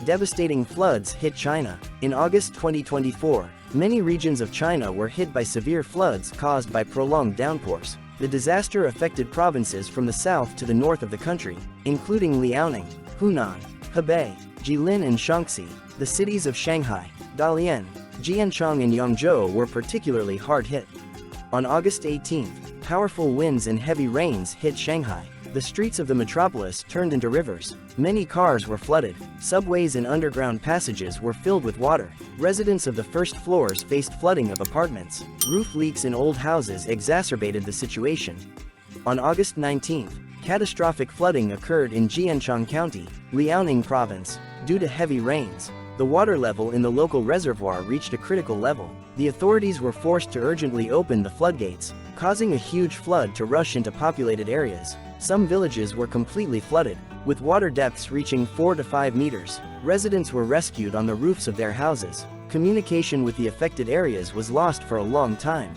devastating floods hit China. In August 2024, many regions of China were hit by severe floods caused by prolonged downpours. The disaster affected provinces from the south to the north of the country, including Liaoning, Hunan, Hebei, Jilin and Shaanxi. The cities of Shanghai, Dalian, Jiancheng and Yangzhou were particularly hard hit. On August 18, powerful winds and heavy rains hit Shanghai. The streets of the metropolis turned into rivers. Many cars were flooded. Subways and underground passages were filled with water. Residents of the first floors faced flooding of apartments. Roof leaks in old houses exacerbated the situation. On August 19, catastrophic flooding occurred in Jiancheng County, Liaoning Province. Due to heavy rains, the water level in the local reservoir reached a critical level. The authorities were forced to urgently open the floodgates, causing a huge flood to rush into populated areas. Some villages were completely flooded, with water depths reaching 4 to 5 meters. Residents were rescued on the roofs of their houses. Communication with the affected areas was lost for a long time.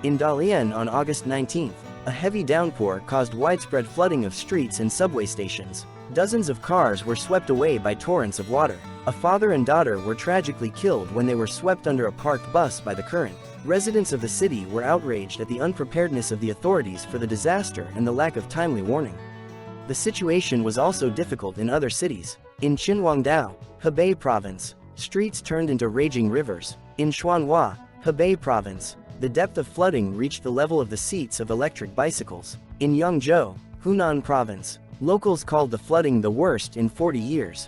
In Dalian on August 19, a heavy downpour caused widespread flooding of streets and subway stations. Dozens of cars were swept away by torrents of water. A father and daughter were tragically killed when they were swept under a parked bus by the current. Residents of the city were outraged at the unpreparedness of the authorities for the disaster and the lack of timely warning. The situation was also difficult in other cities. In Qinhuangdao, Hebei Province, streets turned into raging rivers. In Xuanhua, Hebei Province, the depth of flooding reached the level of the seats of electric bicycles. In Yangzhou, Hunan Province, locals called the flooding the worst in 40 years.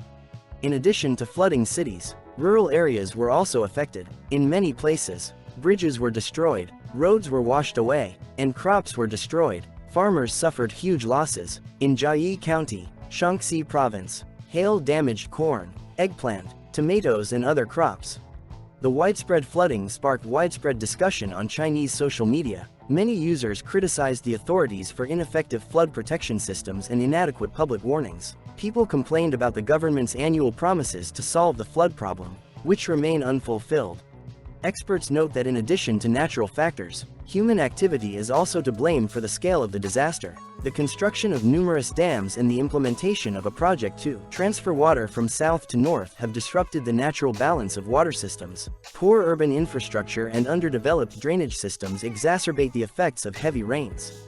In addition to flooding cities, rural areas were also affected. In many places, bridges were destroyed, roads were washed away, and crops were destroyed. Farmers suffered huge losses. In Jiayi County, Shaanxi Province, hail damaged corn, eggplant, tomatoes and other crops. The widespread flooding sparked widespread discussion on Chinese social media. Many users criticized the authorities for ineffective flood protection systems and inadequate public warnings. People complained about the government's annual promises to solve the flood problem, which remain unfulfilled. Experts note that in addition to natural factors, human activity is also to blame for the scale of the disaster. The construction of numerous dams and the implementation of a project to transfer water from south to north have disrupted the natural balance of water systems. Poor urban infrastructure and underdeveloped drainage systems exacerbate the effects of heavy rains.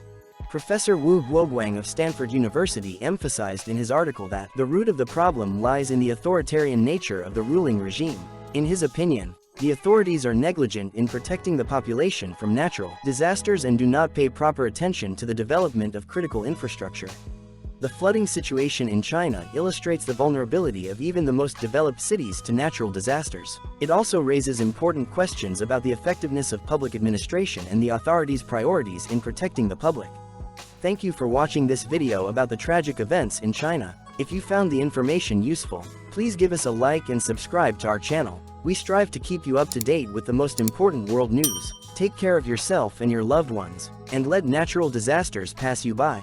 Professor Wu Guoguang of Stanford University emphasized in his article that the root of the problem lies in the authoritarian nature of the ruling regime. In his opinion, the authorities are negligent in protecting the population from natural disasters and do not pay proper attention to the development of critical infrastructure. The flooding situation in China illustrates the vulnerability of even the most developed cities to natural disasters. It also raises important questions about the effectiveness of public administration and the authorities' priorities in protecting the public. Thank you for watching this video about the tragic events in China. If you found the information useful, please give us a like and subscribe to our channel. We strive to keep you up to date with the most important world news. Take care of yourself and your loved ones, and let natural disasters pass you by.